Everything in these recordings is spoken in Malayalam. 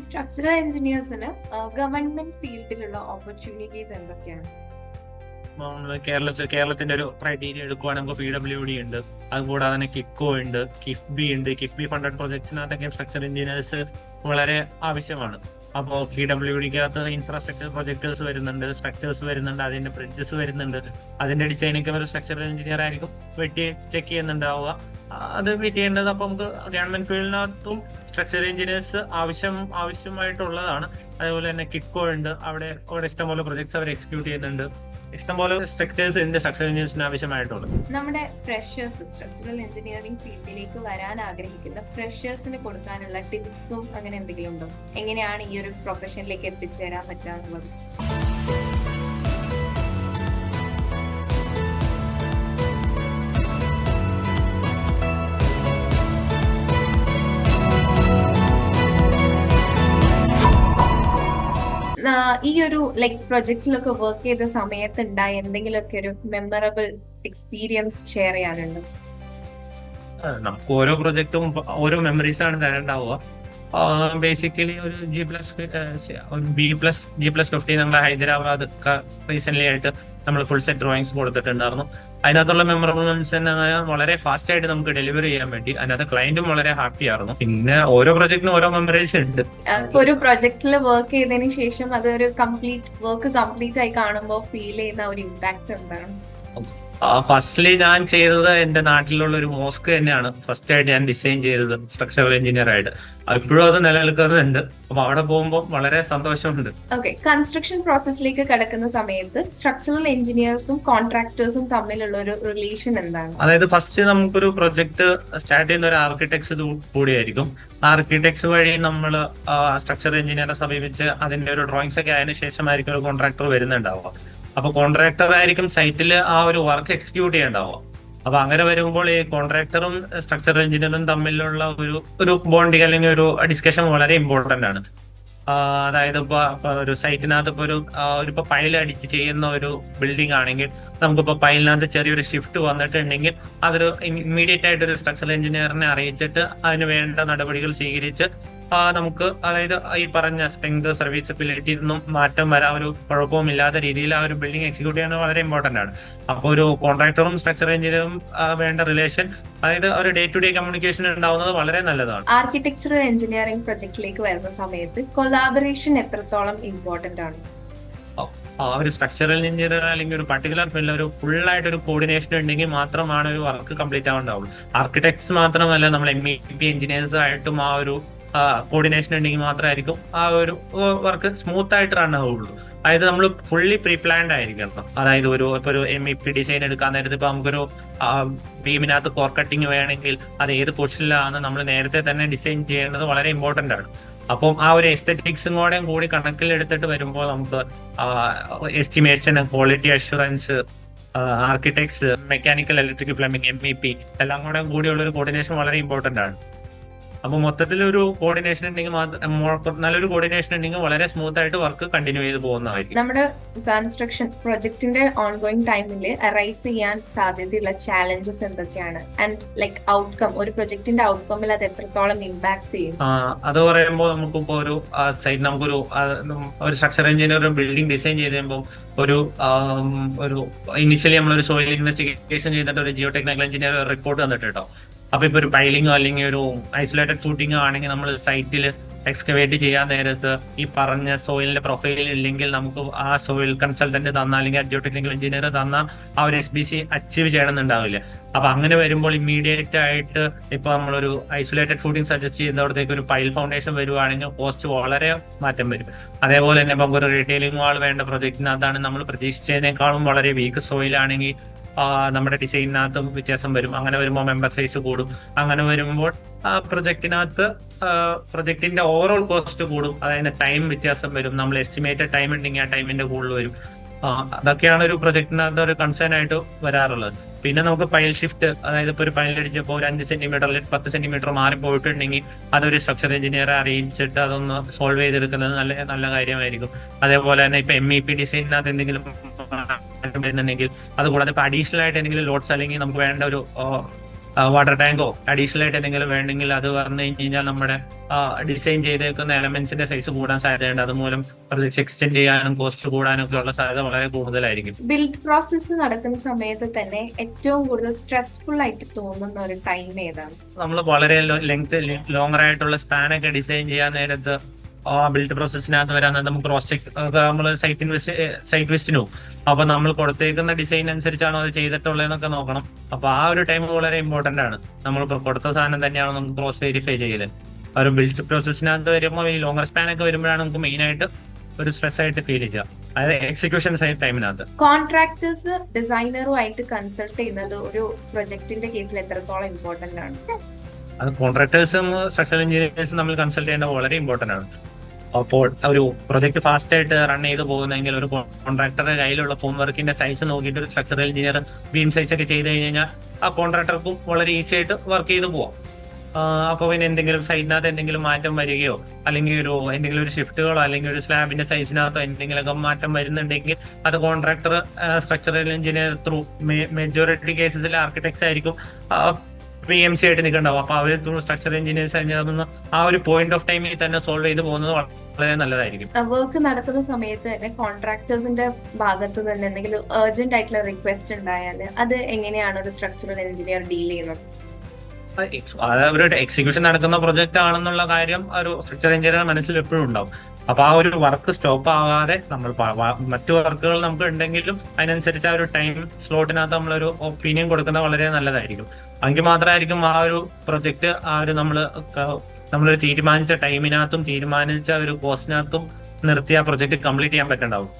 സ്ട്രക്ചറൽ എഞ്ചിനീയേഴ്സിന് ഗവൺമെന്റ് ഫീൽഡിലുള്ള ഓപ്പർച്യൂണിറ്റീസ് എന്തൊക്കെയാണ്? നമ്മള് കേരളത്തിന്റെ ഒരു ക്രൈറ്റീരിയ എടുക്കുവാണെങ്കിൽ PWD ഉണ്ട്, അതുകൂടാതെ തന്നെ കിക്കോ ഉണ്ട്, കിഫ്ബി ഉണ്ട്. കിഫ്ബി ഫണ്ടഡ് പ്രൊജക്ട്സിനകത്തൊക്കെ സ്ട്രക്ചർ എഞ്ചിനീയേഴ്സ് വളരെ ആവശ്യമാണ്. അപ്പോൾ PWDക്കകത്ത് ഇൻഫ്രാസ്ട്രക്ചർ പ്രൊജക്ടേഴ്സ് വരുന്നുണ്ട്, സ്ട്രക്ചേഴ്സ് വരുന്നുണ്ട്, അതിന്റെ ബ്രിഡ്ജസ് വരുന്നുണ്ട്. അതിന്റെ ഡിസൈനൊക്കെ ഒരു സ്ട്രക്ചറൽ എഞ്ചിനീയർ ആയിരിക്കും വെട്ടി ചെക്ക് ചെയ്യുന്നുണ്ടാവുക. അത് വെയിറ്റ് ചെയ്യേണ്ടത്. അപ്പൊ നമുക്ക് ഗവൺമെന്റ് ഫീൽഡിനകത്തും സ്ട്രക്ചർ എഞ്ചിനീയേഴ്സ് ആവശ്യമായിട്ടുള്ളതാണ്. അതേപോലെ തന്നെ കിക്കോ ഉണ്ട്, അവിടെ ഇഷ്ടംപോലെ പ്രൊജക്ട്സ് അവർ എക്സിക്യൂട്ട് ചെയ്യുന്നുണ്ട്. ഇഷ്ടംപോലെ സ്ട്രക്ചേഴ്സ് ഉണ്ട് സ്ട്രക്ചർ എഞ്ചിനീയേഴ്സിന് ആവശ്യമായിട്ടുള്ളത്. നമ്മുടെ ഫ്രഷേഴ്സ് സ്ട്രക്ചറൽ എഞ്ചിനീയറിംഗ് ഫീൽഡിലേക്ക് വരാൻ ആഗ്രഹിക്കുന്ന ഫ്രഷേഴ്സിന് കൊടുക്കാനുള്ള ടിപ്സും അങ്ങനെ എന്തെങ്കിലും ഉണ്ടോ? എങ്ങനെയാണ് ഈ ഒരു പ്രൊഫഷനിലേക്ക് എത്തിച്ചേരാൻ പറ്റാന്നുള്ളത്? ഈ ഒരു പ്രൊജക്ട്സിലൊക്കെ വർക്ക് ചെയ്ത സമയത്ത് ഉണ്ടായ എന്തെങ്കിലുമൊക്കെ ഒരു മെമ്മറബിൾ എക്സ്പീരിയൻസ് ഷെയർ ചെയ്യാനുണ്ടോ? നമുക്ക് ഓരോ പ്രൊജക്റ്റും ഓരോ മെമ്മറീസ് ആണ് തരണ്ടാവുക. ബേസിക്കലി ഒരു G+50 നമ്മുടെ ഹൈദരാബാദ് റീസെന്റ് ആയിട്ട് നമ്മൾ ഫുൾ സെറ്റ് ഡ്രോയിങ്സ് കൊടുത്തിട്ടുണ്ടായിരുന്നു. അതിനകത്തുള്ള മെമ്മറബിൾ മൊമെന്റ്സ് വളരെ ഫാസ്റ്റ് ആയിട്ട് നമുക്ക് ഡെലിവറി ചെയ്യാൻ പറ്റി. അതിനകത്ത് ക്ലയന്റും വളരെ ഹാപ്പി ആയിരുന്നു. പിന്നെ ഓരോ പ്രൊജക്റ്റിനും ഓരോ മെമ്മറീസ് ഉണ്ട്. ഒരു പ്രൊജക്റ്റിൽ വർക്ക് ചെയ്തതിനു ശേഷം അത് ഒരു കംപ്ലീറ്റ് ആയി കാണുമ്പോൾ ഫീൽ ചെയ്യുന്ന ഒരു ഇമ്പാക്ട് എന്താണ്? ഫസ്റ്റ്ലി ഞാൻ ചെയ്തത് എന്റെ നാട്ടിലുള്ള ഒരു മോസ്ക് തന്നെയാണ് ഫസ്റ്റ് ആയിട്ട് ഞാൻ ഡിസൈൻ ചെയ്തത് സ്ട്രക്ചറൽ എഞ്ചിനീയർ ആയിട്ട്. ഇപ്പോഴും അത് നിലനിൽക്കുന്നുണ്ട്. അപ്പൊ അവിടെ പോകുമ്പോൾ വളരെ സന്തോഷമുണ്ട്. ഓക്കെ, കൺസ്ട്രക്ഷൻ പ്രോസസ്സിലേക്ക് കടക്കുന്ന സമയത്ത് സ്ട്രക്ചറൽ എഞ്ചിനീയേഴ്സും കോൺട്രാക്ടേഴ്സും തമ്മിലുള്ള ഒരു റിലേഷൻ എന്താണ്? അതായത് ഫസ്റ്റ് നമുക്കൊരു പ്രൊജക്ട് സ്റ്റാർട്ട് ചെയ്യുന്ന ഒരു ആർക്കിടെക്ട്സ് കൂടിയായിരിക്കും. ആർക്കിടെക്ട്സ് വഴി നമ്മൾ സ്ട്രക്ചറൽ എഞ്ചിനീയറെ സമീപിച്ച് അതിന്റെ ഒരു ഡ്രോയിങ്സ് ഒക്കെ ആയതിനു ശേഷമായിരിക്കും ഒരു കോൺട്രാക്ടർ വരുന്നുണ്ടാവുക. അപ്പൊ കോൺട്രാക്ടർ ആയിരിക്കും സൈറ്റിൽ ആ ഒരു വർക്ക് എക്സിക്യൂട്ട് ചെയ്യേണ്ടാവുക. അപ്പൊ അങ്ങനെ വരുമ്പോൾ ഈ കോൺട്രാക്ടറും സ്ട്രക്ചറൽ എഞ്ചിനീയറും തമ്മിലുള്ള ഒരു ബോണ്ടിങ് അല്ലെങ്കിൽ ഒരു ഡിസ്കഷൻ വളരെ ഇമ്പോർട്ടന്റ് ആണ്. അതായത് ഇപ്പൊ ഒരു സൈറ്റിനകത്ത് ഇപ്പൊ പൈലടിച്ച് ചെയ്യുന്ന ഒരു ബിൽഡിംഗ് ആണെങ്കിൽ നമുക്കിപ്പോ പൈലിനകത്ത് ചെറിയൊരു ഷിഫ്റ്റ് വന്നിട്ടുണ്ടെങ്കിൽ അതൊരു ഇമ്മീഡിയറ്റ് ആയിട്ട് ഒരു സ്ട്രക്ചറൽ എഞ്ചിനീയറിനെ അറിയിച്ചിട്ട് അതിന് വേണ്ട നടപടികൾ സ്വീകരിച്ച് നമുക്ക് അതായത് ഈ പറഞ്ഞ സ്ട്രെങ്ത് സർവീസബിലിറ്റി ഒന്നും മാറ്റം വരാൻ ഒരു കുഴപ്പവും ഇല്ലാത്ത രീതിയിൽ ആ ഒരു ബിൽഡിംഗ് എക്സിക്യൂട്ട് ചെയ്യുന്നത് വളരെ ഇമ്പോർട്ടന്റ് ആണ്. അപ്പോൾ ഒരു കോൺട്രാക്ടറും സ്ട്രക്ചർ എഞ്ചിനീയറും വേണ്ട റിലേഷൻ, അതായത് ഒരു ഡേ ടു ഡേ കമ്മ്യൂണിക്കേഷൻ ഉണ്ടാവുന്നത് വളരെ നല്ലതാണ്. ആർക്കിടെക്ചറൽ എഞ്ചിനീയറിംഗ് പ്രൊജക്റ്റിലേക്ക് വരുന്ന സമയത്ത് കൊളാബറേഷൻ എത്രത്തോളം ഇമ്പോർട്ടന്റ് ആണ്? ഒരു സ്ട്രക്ചറൽ എഞ്ചിനീയർ അല്ലെങ്കിൽ ഒരു പർട്ടിക്കുലർ ഫീൽഡിൽ ഒരു ഫുൾ ആയിട്ട് ഒരു കോർഡിനേഷൻ ഉണ്ടെങ്കിൽ മാത്രമാണ് ഒരു വർക്ക് കംപ്ലീറ്റ് ആവുണ്ടാവുള്ളൂ. ആർക്കിടെക്ട്സ് മാത്രമല്ല, നമ്മൾ MEP എഞ്ചിനീയേഴ്സ് ആയിട്ടും ആ ഒരു കോർഡിനേഷൻ ഉണ്ടെങ്കിൽ മാത്രമായിരിക്കും ആ ഒരു വർക്ക് സ്മൂത്ത് ആയിട്ട് റൺ ആവുള്ളൂ. അതായത് നമ്മൾ ഫുള്ളി പ്രീ പ്ലാൻഡ് ആയിരിക്കണം. അതായത് ഇപ്പൊ ഒരു MEP ഡിസൈൻ എടുക്കാൻ നേരത്തെ ഇപ്പൊ നമുക്കൊരു ബീമിനകത്ത് കോർ കട്ടിങ് വേണമെങ്കിൽ അത് ഏത് പൊസിഷനിലാണ് നമ്മൾ നേരത്തെ തന്നെ ഡിസൈൻ ചെയ്യേണ്ടത് വളരെ ഇമ്പോർട്ടന്റ് ആണ്. അപ്പം ആ ഒരു എസ്തെറ്റിക്സും കൂടി കണക്കിലെടുത്തിട്ട് വരുമ്പോൾ നമുക്ക് estimation, quality assurance, architects, mechanical, electrical, plumbing, MEP എല്ലാം കൂടിയുള്ള ഒരു കോർഡിനേഷൻ വളരെ ഇമ്പോർട്ടന്റ് ആണ്. അപ്പൊ മൊത്തത്തിൽ ഒരു കോർഡിനേഷൻ ഉണ്ടെങ്കിൽ നല്ലൊരു കോർഡിനേഷൻ ഉണ്ടെങ്കിൽ വളരെ സ്മൂത്ത് ആയിട്ട് വർക്ക് കണ്ടിന്യൂ ചെയ്ത് പോകുന്നതായിരിക്കും. നമ്മുടെ കൺസ്ട്രക്ഷൻ പ്രൊജക്ടിന്റെ ഓൺഗോയിങ് ടൈമിൽ അറൈസ് ചെയ്യാൻ സാധ്യതയുള്ള ചാലഞ്ചസ് എന്തൊക്കെയാണ്? ആൻഡ് ഔട്ട്കം, ഒരു പ്രൊജക്ടിന്റെ ഔട്ട്കമ്മിൽ അത് എത്രത്തോളം ഇമ്പാക്ട് ചെയ്യും? അത് പറയുമ്പോൾ നമുക്കിപ്പോ ഒരു സൈറ്റ് നമുക്കൊരു സ്ട്രക്ചർ എഞ്ചിനീയർ ഒരു ബിൽഡിംഗ് ഡിസൈൻ ചെയ്ത് കഴിയുമ്പോൾ ഒരു ഇനിഷ്യലി നമ്മളൊരു സോയിൽ ഇൻവെസ്റ്റിഗേഷൻ ചെയ്തിട്ട് ഒരു ജിയോ ടെക്നിക്കൽ എഞ്ചിനീയർ റിപ്പോർട്ട് തന്നിട്ടോ. അപ്പൊ ഇപ്പൊ ഒരു പൈലിങ്ങോ അല്ലെങ്കിൽ ഒരു ഐസൊലേറ്റഡ് ഫൂട്ടിങ്ങോ ആണെങ്കിൽ നമ്മൾ സൈറ്റിൽ എക്സ്കവേറ്റ് ചെയ്യാൻ നേരത്ത് ഈ പറഞ്ഞ സോയിലിന്റെ പ്രൊഫൈൽ ഇല്ലെങ്കിൽ നമുക്ക് ആ സോയിൽ കൺസൾട്ടന്റ് തന്ന അല്ലെങ്കിൽ ജിയോ ടെക്നിക്കൽ എഞ്ചിനീയർ തന്ന ആ ഒരു SBC അച്ചീവ് ചെയ്യണമെന്നുണ്ടാവില്ല. അപ്പൊ അങ്ങനെ വരുമ്പോൾ ഇമ്മീഡിയറ്റ് ആയിട്ട് ഇപ്പൊ നമ്മളൊരു ഐസൊലേറ്റഡ് ഫൂട്ടിങ് സജസ്റ്റ് ചെയ്യുന്നവിടത്തേക്ക് ഒരു പൈൽ ഫൗണ്ടേഷൻ വരുവാണെങ്കിൽ കോസ്റ്റ് വളരെ മാറ്റം വരും. അതേപോലെ തന്നെ ഇപ്പൊ ഒരു റീറ്റെയിലിംഗ് വാൾ വേണ്ട പ്രൊജക്ടിനകത്താണ് നമ്മൾ പ്രതീക്ഷിച്ചതിനേക്കാളും വളരെ വീക്ക് സോയിൽ ആണെങ്കിൽ നമ്മുടെ ഡിസൈനിനകത്തും വ്യത്യാസം വരും. അങ്ങനെ വരുമ്പോൾ മെമ്പർ സൈസ് കൂടും. അങ്ങനെ വരുമ്പോൾ പ്രൊജക്ടിന്റെ ഓവറോൾ കോസ്റ്റ് കൂടും. അതായത് ടൈം വ്യത്യാസം വരും. നമ്മൾ എസ്റ്റിമേറ്റഡ് ടൈം ഉണ്ടെങ്കിൽ ആ ടൈമിന്റെ കൂടുതൽ വരും. അതൊക്കെയാണ് ഒരു പ്രൊജക്ടിനകത്ത് ഒരു കൺസേൺ ആയിട്ട് വരാറുള്ളത്. പിന്നെ നമുക്ക് പൈൽ ഷിഫ്റ്റ്, അതായത് ഇപ്പൊ ഒരു പൈൽ അടിച്ചപ്പോൾ ഒരു 5 സെന്റിമീറ്റർ അല്ലെങ്കിൽ 10 സെന്റിമീറ്റർ മാറിപ്പോയിട്ടുണ്ടെങ്കിൽ അതൊരു സ്ട്രക്ചർ എഞ്ചിനീയറെ അറിയിച്ചിട്ട് അതൊന്ന് സോൾവ് ചെയ്തെടുക്കുന്നത് നല്ല കാര്യമായിരിക്കും. അതേപോലെ തന്നെ ഇപ്പൊ MEP ഡിസൈനിനകത്ത് എന്തെങ്കിലും വരുന്നുണ്ടെങ്കിൽ അതുകൂടാതെ ഇപ്പൊ അഡീഷണൽ ആയിട്ട് എന്തെങ്കിലും ലോഡ്സ് അല്ലെങ്കിൽ നമുക്ക് വേണ്ട ഒരു വാട്ടർ ടാങ്കോ അഡീഷണൽ ആയിട്ട് എന്തെങ്കിലും വേണമെങ്കിൽ അത് പറഞ്ഞു കഴിഞ്ഞാൽ നമ്മുടെ ഡിസൈൻ ചെയ്തേക്കുന്ന എലമെന്റ്സിന്റെ സൈസ് കൂടാൻ സാധ്യതയുണ്ട്. അതുമൂലം പ്രൊജക്ട് എക്സ്റ്റെൻഡ് ചെയ്യാനും കോസ്റ്റ് കൂടാനും ഒക്കെ ഉള്ള സാധ്യത വളരെ കൂടുതലായിരിക്കും. ബിൽഡ് പ്രോസസ്സ് നടക്കുന്ന സമയത്ത് തന്നെ ഏറ്റവും കൂടുതൽ സ്ട്രെസ്ഫുൾ ആയിട്ട് തോന്നുന്ന ഒരു ടൈം ഏതാണ്? നമ്മൾ വളരെ ലോങ്ങർ ആയിട്ടുള്ള സ്പാനൊക്കെ ഡിസൈൻ ചെയ്യാൻ നേരത്ത് ബിൽഡ് പ്രോസസ്സിനകത്ത് വരാൻ നമുക്ക് ക്രോസ് ചെക്ക് നമ്മൾ സൈറ്റ് വിസിറ്റിന് പോകും. അപ്പൊ നമ്മൾ കൊടുത്തേക്കുന്ന ഡിസൈൻ അനുസരിച്ചാണോ അത് ചെയ്തിട്ടുള്ളതെന്നൊക്കെ നോക്കണം. അപ്പൊ ആ ഒരു ടൈം വളരെ ഇമ്പോർട്ടന്റ് ആണ്. നമ്മൾ കൊടുത്ത സാധനം തന്നെയാണോ നമുക്ക് ക്രോസ് വെരിഫൈ ചെയ്യല്. ഒരു ബിൽഡ് പ്രോസസ്സിനകത്ത് വരുമ്പോൾ ഈ ലോങ്ങർ സ്പാൻ ഒക്കെ വരുമ്പോഴാണ് നമുക്ക് മെയിൻ ആയിട്ട് ഒരു സ്ട്രെസ് ആയിട്ട് ഫീൽ ചെയ്യുക, അതായത് എക്സിക്യൂഷൻ ടൈമിനകത്ത്. കോൺട്രാക്ടേഴ്സ് ഡിസൈനറുമായിട്ട് കൺസൾട്ട് ചെയ്യുന്നത് ഒരു പ്രൊജക്ടിന്റെ കേസിൽ എത്രത്തോളം ഇമ്പോർട്ടന്റ് ആണ്? അത് കോൺട്രാക്ടേഴ്സും സ്ട്രക്ചറൽ എഞ്ചിനീയേഴ്സും നമ്മൾ കൺസൾട്ട് ചെയ്യേണ്ടത് വളരെ ഇമ്പോർട്ടന്റ് ആണ്. അപ്പോൾ ഒരു പ്രൊജക്ട് ഫാസ്റ്റ് ആയിട്ട് റൺ ചെയ്ത് പോകുന്നെങ്കിൽ ഒരു കോൺട്രാക്ടറുടെ കയ്യിലുള്ള ഫോം വർക്കിന്റെ സൈസ് നോക്കിയിട്ട് ഒരു സ്ട്രക്ചറൽ എഞ്ചിനീയർ ബീം സൈസ് ഒക്കെ ചെയ്ത് കഴിഞ്ഞാൽ ആ കോൺട്രാക്ടർക്കും വളരെ ഈസി ആയിട്ട് വർക്ക് ചെയ്ത് പോവാം. അപ്പൊ പിന്നെ എന്തെങ്കിലും സൈറ്റിനകത്ത് എന്തെങ്കിലും മാറ്റം വരികയോ അല്ലെങ്കിൽ എന്തെങ്കിലും ഒരു ഷിഫ്റ്റുകളോ അല്ലെങ്കിൽ ഒരു സ്ലാബിന്റെ സൈസിനകത്തോ എന്തെങ്കിലുമൊക്കെ മാറ്റം വരുന്നുണ്ടെങ്കിൽ അത് contractor structural engineer through majority കേസസിൽ ആർക്കിടെക്ട്സ് ആയിരിക്കും PMC ആയിട്ട് നിൽക്കണ്ടാവും. അപ്പൊ അവർ ത്രൂ സ്ട്രക്ചറൽ എഞ്ചിനീയേഴ്സ് അതൊന്ന് ആ ഒരു പോയിന്റ് ഓഫ് ടൈമിൽ തന്നെ സോൾവ് ചെയ്ത് പോകുന്നത് വളരെ നല്ലതായിരിക്കും. വർക്ക് നടക്കുന്ന സമയത്ത് തന്നെ കോൺട്രാക്ടേഴ്സിന്റെ ഭാഗത്ത് തന്നെ എന്തെങ്കിലും അർജന്റ് ആയിട്ടുള്ള റിക്വസ്റ്റ് ഉണ്ടായാൽ അത് എങ്ങനെയാണ് ഒരു സ്ട്രക്ചറൽ എഞ്ചിനീയർ ഡീൽ ചെയ്യുന്നത്? ഒരു എക്സിക്യൂഷൻ നടക്കുന്ന പ്രൊജക്ട് ആണെന്നുള്ള കാര്യം ഒരു സ്ട്രക്ചറൽ എഞ്ചിനീയർ മനസ്സിൽ എപ്പോഴും ഉണ്ടാവും. അപ്പൊ ആ ഒരു വർക്ക് സ്റ്റോപ്പ് ആവാതെ നമ്മൾ മറ്റു വർക്കുകൾ നമുക്ക് ഉണ്ടെങ്കിലും അതിനനുസരിച്ച് ആ ഒരു ടൈം സ്ലോട്ടിനകത്ത് നമ്മളൊരു ഒപ്പീനിയൻ കൊടുക്കുന്നത് വളരെ നല്ലതായിരിക്കും. എങ്കിൽ മാത്രമായിരിക്കും ആ ഒരു പ്രൊജക്ട് നമ്മളൊരു തീരുമാനിച്ച ടൈമിനകത്തും തീരുമാനിച്ച ഒരു കോസ്റ്റിനകത്തും നിർത്തി ആ പ്രൊജക്ട് കംപ്ലീറ്റ് ചെയ്യാൻ പറ്റുന്നുണ്ടാവും.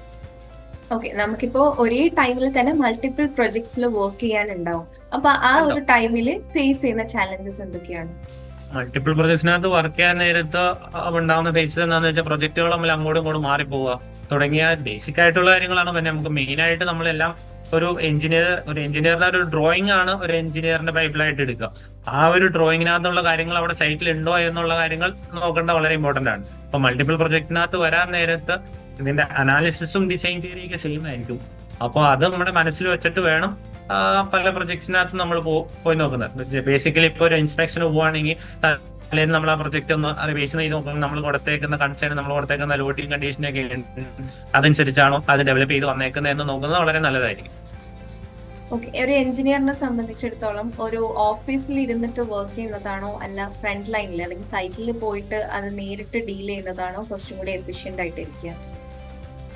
ഓക്കെ, നമുക്കിപ്പോ ഒരേ ടൈമിൽ തന്നെ മൾട്ടിപ്പിൾ പ്രൊജക്ട്സിൽ വർക്ക് ചെയ്യാനുണ്ടാവും. അപ്പൊ ആ ഒരു ടൈമിൽ ഫേസ് ചെയ്യുന്ന ചാലഞ്ചസ് എന്തൊക്കെയാണ്? മൾട്ടിപ്പിൾ പ്രൊജക്ട്സിനകത്ത് വർക്ക് ചെയ്യാൻ നേരത്ത് ഉണ്ടാവുന്ന ഫേസസ് എന്താണെന്ന് വെച്ചാൽ പ്രൊജക്ടുകൾ തമ്മിൽ അങ്ങോട്ടും ഇങ്ങോട്ടും മാറിപ്പോവുക തുടങ്ങിയ ബേസിക് ആയിട്ടുള്ള കാര്യങ്ങളാണ്. പിന്നെ നമുക്ക് മെയിൻ ആയിട്ട് നമ്മളെല്ലാം ഒരു എഞ്ചിനീയറിന്റെ ഒരു ഡ്രോയിങ് ആണ് ഒരു എഞ്ചിനീയറിന്റെ ബൈബിളായിട്ട് എടുക്കുക. ആ ഒരു ഡ്രോയിങ്ങിനകത്തുള്ള കാര്യങ്ങൾ അവിടെ സൈറ്റിൽ ഉണ്ടോ എന്നുള്ള കാര്യങ്ങൾ നോക്കേണ്ട വളരെ ഇമ്പോർട്ടന്റ് ആണ്. അപ്പൊ മൾട്ടിപ്പിൾ പ്രൊജക്ടിനകത്ത് വരാൻ നേരത്ത് ഇതിന്റെ അനാലിസിസും ഡിസൈൻ തിയറിയൊക്കെ സെയിം ആയിരിക്കും. അപ്പൊ അത് നമ്മുടെ മനസ്സിൽ വെച്ചിട്ട് വേണം പല പ്രൊജക്ട്സിനകത്ത് നമ്മൾ പോയി നോക്കുന്നത്. ബേസിക്കലി ഇപ്പൊ ഒരു ഇൻസ്പെക്ഷന് പോവുകയാണെങ്കിൽ അല്ലെങ്കിൽ നമ്മൾ ആ പ്രൊജക്ട് ഒന്ന് റിവൈസ് ചെയ്ത് നോക്കുന്നത് നമ്മൾ കൊടുത്തേക്കുന്ന കൺസേൺ നമ്മൾ കൊടുത്തേക്കുന്ന ലോഡിംഗ് കണ്ടീഷനൊക്കെ അതനുസരിച്ചാണോ അത് ഡെവലപ്പ് ചെയ്ത് വന്നേക്കുന്നത് എന്ന് നോക്കുന്നത് വളരെ നല്ലതായിരിക്കും. ഓക്കെ, ഒരു എഞ്ചിനീയറിനെ സംബന്ധിച്ചിടത്തോളം ഒരു ഓഫീസിൽ ഇരുന്നിട്ട് വർക്ക് ചെയ്യുന്നതാണോ അല്ല ഫ്രണ്ട് ലൈനിൽ അല്ലെങ്കിൽ സൈറ്റിൽ പോയിട്ട് അത് നേരിട്ട് ഡീൽ ചെയ്യുന്നതാണോ കുറച്ചും കൂടി എഫിഷ്യന്റ് ആയിട്ടിരിക്കുക?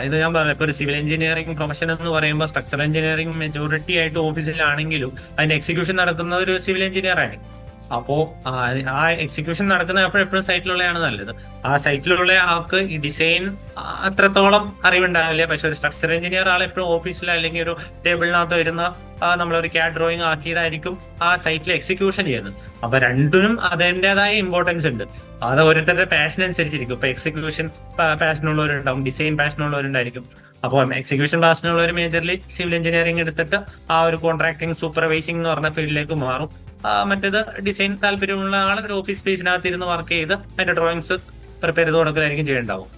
ഇത് ഞാൻ പറയാം, ഇപ്പൊ ഒരു സിവിൽ എഞ്ചിനീയറിംഗ് പ്രൊഫഷൻ എന്ന് പറയുമ്പോൾ സ്ട്രക്ചറൽ എഞ്ചിനീയറിംഗ് മെജോറിറ്റി ആയിട്ട് ഓഫീസിലാണെങ്കിലും അതിന്റെ എക്സിക്യൂഷൻ നടത്തുന്നത് ഒരു സിവിൽ എഞ്ചിനീയർ ആണ്. അപ്പോ ആ എക്സിക്യൂഷൻ നടക്കുന്നത് എപ്പോഴും സൈറ്റിലുള്ളതാണ് നല്ലത്. ആ സൈറ്റിലുള്ള ആൾക്ക് ഈ ഡിസൈൻ അത്രത്തോളം അറിവുണ്ടാവില്ല. പക്ഷെ ഒരു സ്ട്രക്ചർ എഞ്ചിനീയർ ആൾ എപ്പോഴും ഓഫീസിൽ അല്ലെങ്കിൽ ഒരു ടേബിളിനകത്ത് വരുന്ന നമ്മളൊരു CAD ഡ്രോയിങ് ആക്കിയതായിരിക്കും ആ സൈറ്റിൽ എക്സിക്യൂഷൻ ചെയ്യുന്നത്. അപ്പൊ രണ്ടിനും അതിൻ്റെതായ ഇമ്പോർട്ടൻസ് ഉണ്ട്. അത് ഓരോരുത്തരുടെ പാഷൻ അനുസരിച്ചിരിക്കും. ഇപ്പൊ എക്സിക്യൂഷൻ പാഷനുള്ളവരുണ്ടാവും, ഡിസൈൻ പാഷനുള്ളവരുണ്ടായിരിക്കും. അപ്പോൾ എക്സിക്യൂഷൻ പാഷനുള്ളവർ മേജർലി സിവിൽ എഞ്ചിനീയറിംഗ് എടുത്തിട്ട് ആ ഒരു കോൺട്രാക്ടിങ് സൂപ്പർവൈസിംഗ് എന്ന് പറഞ്ഞ ഫീൽഡിലേക്ക് മാറും. മറ്റേത് ഡിസൈൻ താല്പര്യമുള്ള ആൾ ഒരു ഓഫീസ് സ്പേസിനകത്ത് ഇരുന്ന് വർക്ക് ചെയ്ത് അതിന്റെ ഡ്രോയിങ്സ് പ്രിപ്പയർ ചെയ്ത് കൊടുക്കലായിരിക്കും ചെയ്യേണ്ടാവും.